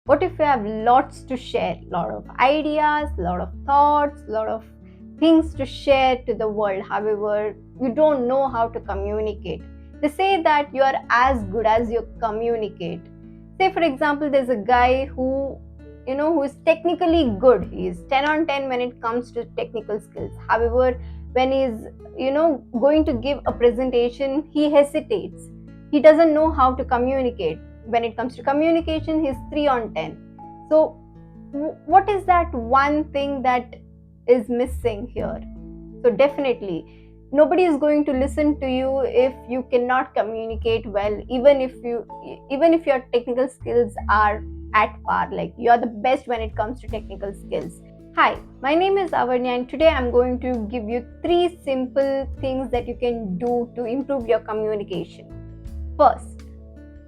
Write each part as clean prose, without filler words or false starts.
What if you have lots to share, lot of ideas, lot of thoughts, lot of things to share to the world? However, you don't know how to communicate. They say that you are as good as you communicate. Say for example, there's a guy who is technically good. He is 10 on 10 when it comes to technical skills. However, when he's going to give a presentation, he hesitates. He doesn't know how to communicate. When it comes to communication, he's 3 on 10. So what is that one thing that is missing here? So definitely nobody is going to listen to you if you cannot communicate well, even if your technical skills are at par, like you are the best when it comes to technical skills. Hi, my name is Avanya, and today I'm going to give you 3 simple things that you can do to improve your communication. First,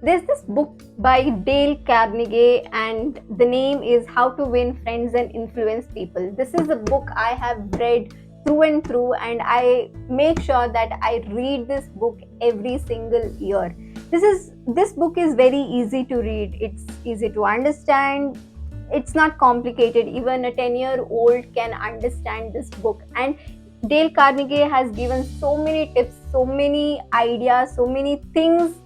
there's this book by Dale Carnegie, and the name is How to Win Friends and Influence People. This is a book I have read through and through, and I make sure that I read this book every single year. This book is very easy to read. It's easy to understand. It's not complicated. Even a 10-year-old can understand this book. And Dale Carnegie has given so many tips, so many ideas, so many things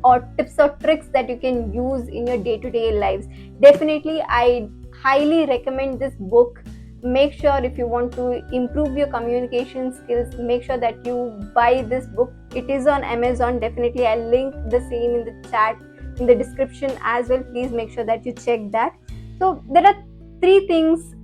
or tips or tricks that you can use in your day-to-day lives. Definitely, I highly recommend this book. Make sure if you want to improve your communication skills, make sure that you buy this book. It is on Amazon. Definitely, I'll link the same in the chat, in the description as well. Please make sure that you check that. So there are 3 things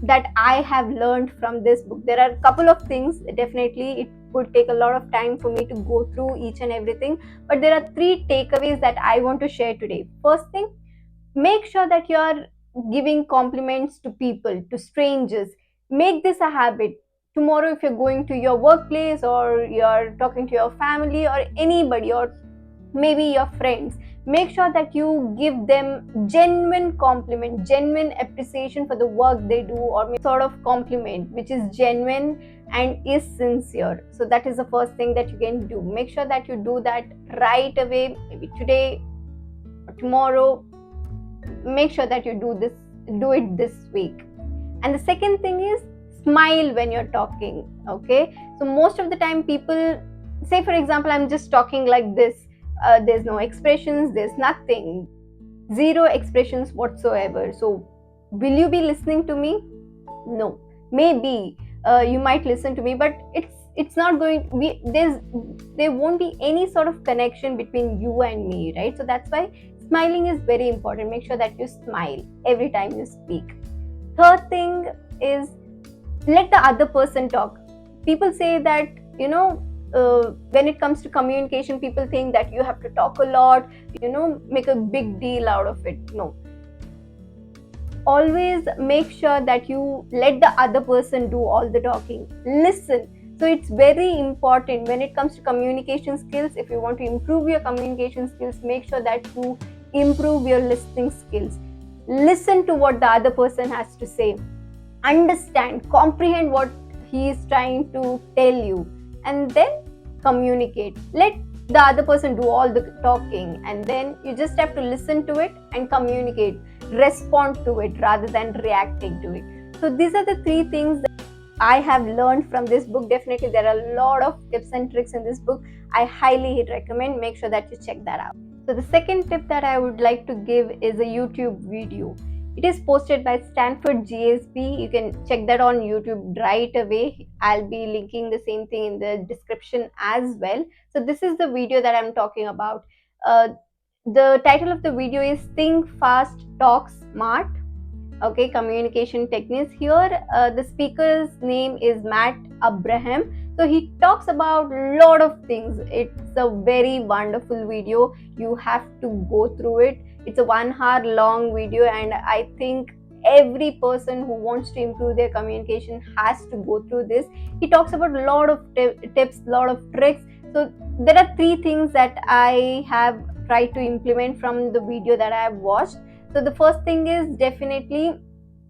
that I have learned from this book. There are a couple of things. Definitely, it would take a lot of time for me to go through each and everything, but there are 3 takeaways that I want to share today. First thing, make sure that you are giving compliments to people, to strangers. Make this a habit. Tomorrow, if you're going to your workplace or you're talking to your family or anybody, or maybe your friends, make sure that you give them genuine compliment, genuine appreciation for the work they do, or sort of compliment which is genuine and is sincere. So that is the first thing that you can do. Make sure that you do that right away, maybe today or tomorrow. Make sure that you do it this week. And the second thing is, smile when you're talking. Okay, so most of the time people, say for example, I'm just talking like this. There's no expressions, there's nothing, zero expressions whatsoever. So will you be listening to me? No. Maybe you might listen to me, but it's not going to be, there won't be any sort of connection between you and me, right? So that's why smiling is very important. Make sure that you smile every time you speak. Third thing is, let the other person talk. People say that when it comes to communication, people think that you have to talk a lot, make a big deal out of it. No, always make sure that you let the other person do all the talking. Listen. So it's very important when it comes to communication skills. If you want to improve your communication skills, make sure that you improve your listening skills. Listen to what the other person has to say. Understand, comprehend what he is trying to tell you, and then communicate. Let the other person do all the talking, and then you just have to listen to it and communicate, respond to it rather than reacting to it. So these are the 3 things that I have learned from this book. Definitely there are a lot of tips and tricks in this book. I highly recommend. Make sure that you check that out. So the second tip that I would like to give is a YouTube video. It is posted by Stanford GSB. You can check that on YouTube right away. I'll be linking the same thing in the description as well. So this is the video that I'm talking about. The title of the video is Think Fast, Talk Smart. Okay, communication techniques. Here, the speaker's name is Matt Abraham. So he talks about a lot of things. It's a very wonderful video. You have to go through it. It's a 1 hour long video, and I think every person who wants to improve their communication has to go through this. He talks about a lot of tips, a lot of tricks. So there are 3 things that I have tried to implement from the video that I have watched. So the first thing is, definitely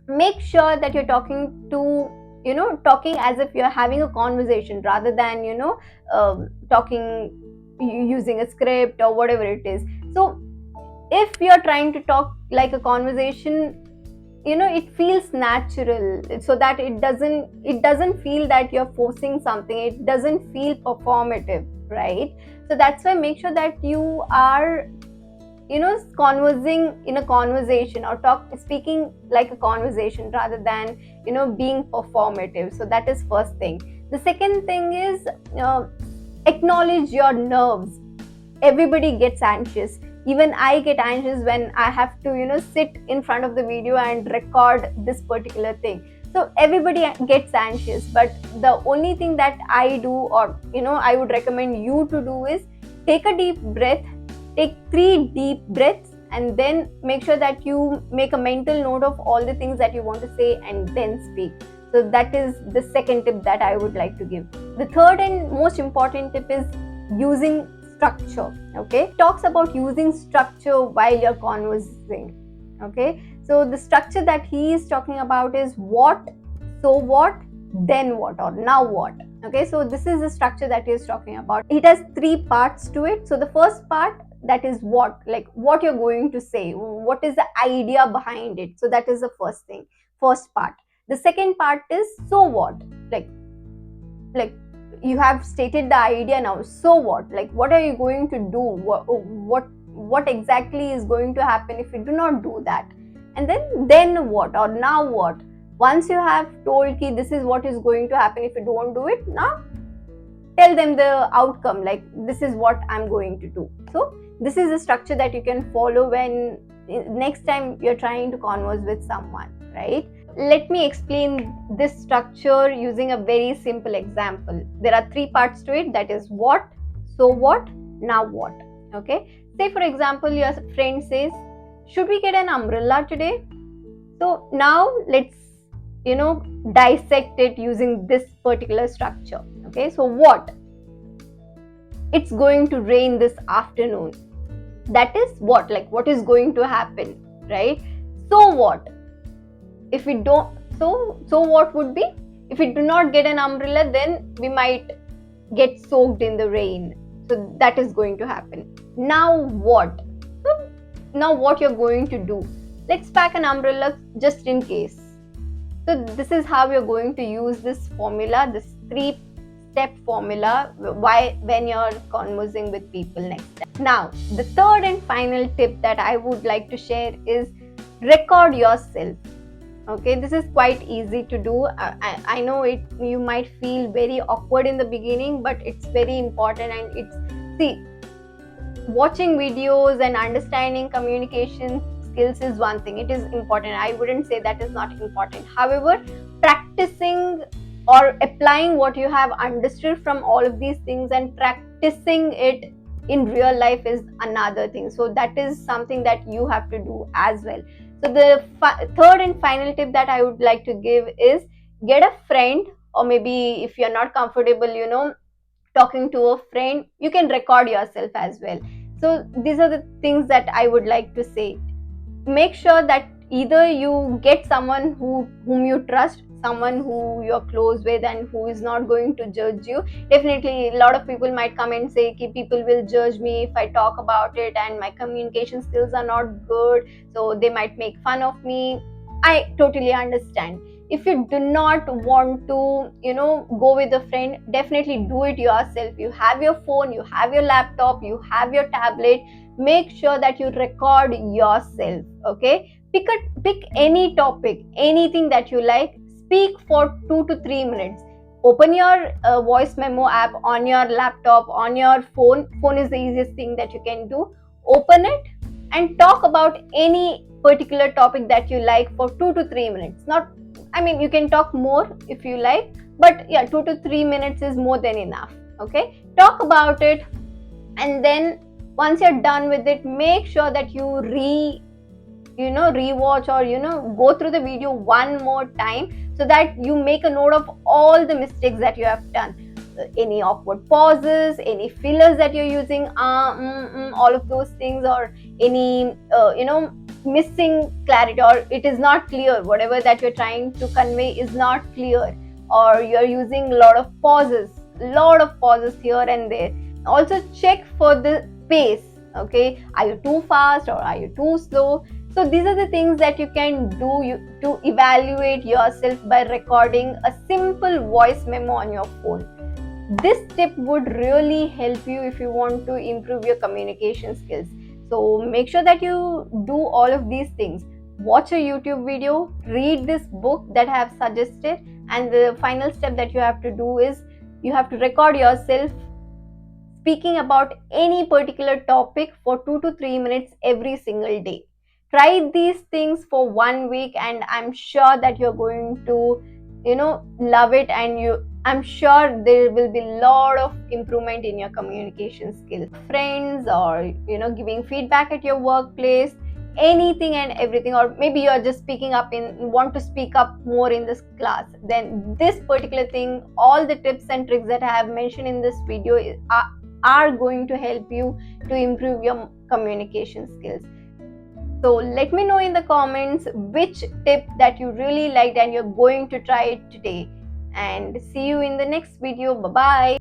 make sure that you're talking as if you're having a conversation rather than talking using a script or whatever it is. So if you're trying to talk like a conversation, it feels natural, so that it doesn't feel that you're forcing something, it doesn't feel performative, right? So that's why make sure that you are conversing in a conversation, or speaking like a conversation rather than being performative. So that is first thing. The second thing is, acknowledge your nerves. Everybody gets anxious. Even I get anxious when I have to sit in front of the video and record this particular thing. So everybody gets anxious, but the only thing that I do, or I would recommend you to do, is take a deep breath. Take 3 deep breaths, and then make sure that you make a mental note of all the things that you want to say, and then speak. So that is the second tip that I would like to give. The third and most important tip is using structure. Okay, talks about using structure while you're conversing. Okay, so the structure that he is talking about is what, so what, then what, or now what. Okay, so this is the structure that he is talking about. It has 3 parts to it. So the first part, that is what, like what you're going to say, what is the idea behind it. So that is the first part. The second part is so what, like you have stated the idea, now so what, like what are you going to do, what exactly is going to happen if you do not do that. And then what, or now what. Once you have told ki this is what is going to happen if you don't do it, now tell them the outcome, like this is what I'm going to do. So this is the structure that you can follow when next time you're trying to converse with someone, right? Let me explain this structure using a very simple example. There are 3 parts to it, that is what, so what, now what. Okay, say for example your friend says, should we get an umbrella today? So now let's dissect it using this particular structure. Okay, so what, it's going to rain this afternoon. That is what, like what is going to happen, right? So what, if we don't, so what would be, if we do not get an umbrella, then we might get soaked in the rain. So that is going to happen. Now what, so now what you're going to do, let's pack an umbrella just in case. So this is how you're going to use this formula, this 3-step formula, when you're conversing with people next time. Now, the third and final tip that I would like to share is record yourself. Okay, this is quite easy to do. I know it. You might feel very awkward in the beginning, but it's very important. And watching videos and understanding communication skills is one thing. It is important. I wouldn't say that is not important. However, practicing or applying what you have understood from all of these things and practicing it in real life is another thing. So that is something that you have to do as well. So the third and final tip that I would like to give is get a friend, or maybe if you're not comfortable, talking to a friend, you can record yourself as well. So these are the things that I would like to say. Make sure that either you get someone whom you trust, someone who you're close with and who is not going to judge you. Definitely a lot of people might come and say ki people will judge me if I talk about it and my communication skills are not good, so they might make fun of me. I totally understand. If you do not want to go with a friend, definitely do it yourself. You have your phone, you have your laptop, you have your tablet. Make sure that you record yourself. Okay, pick any topic, anything that you like. Speak for 2 to 3 minutes. Open your voice memo app on your laptop, on your phone. Phone is the easiest thing that you can do. Open it and talk about any particular topic that you like for 2 to 3 minutes. You can talk more if you like, but yeah, 2 to 3 minutes is more than enough. Okay, talk about it, and then once you're done with it, make sure that you rewatch or go through the video one more time, so that you make a note of all the mistakes that you have done. Any awkward pauses, any fillers that you're using, all of those things, or any missing clarity, or it is not clear, whatever that you're trying to convey is not clear, or you're using a lot of pauses here and there. Also check for the pace. Okay, are you too fast or are you too slow? So these are the things that you can do to evaluate yourself by recording a simple voice memo on your phone. This tip would really help you if you want to improve your communication skills. So make sure that you do all of these things. Watch a YouTube video, read this book that I have suggested, and the final step that you have to do is you have to record yourself speaking about any particular topic for 2 to 3 minutes every single day. Try these things for 1 week, and I'm sure that you're going to, love it, and I'm sure there will be a lot of improvement in your communication skills. Friends, or giving feedback at your workplace, anything and everything, or maybe you're just speaking up in want to speak up more in this class, then this particular thing, all the tips and tricks that I have mentioned in this video are going to help you to improve your communication skills. So let me know in the comments which tip that you really liked and you're going to try it today. And see you in the next video. Bye bye.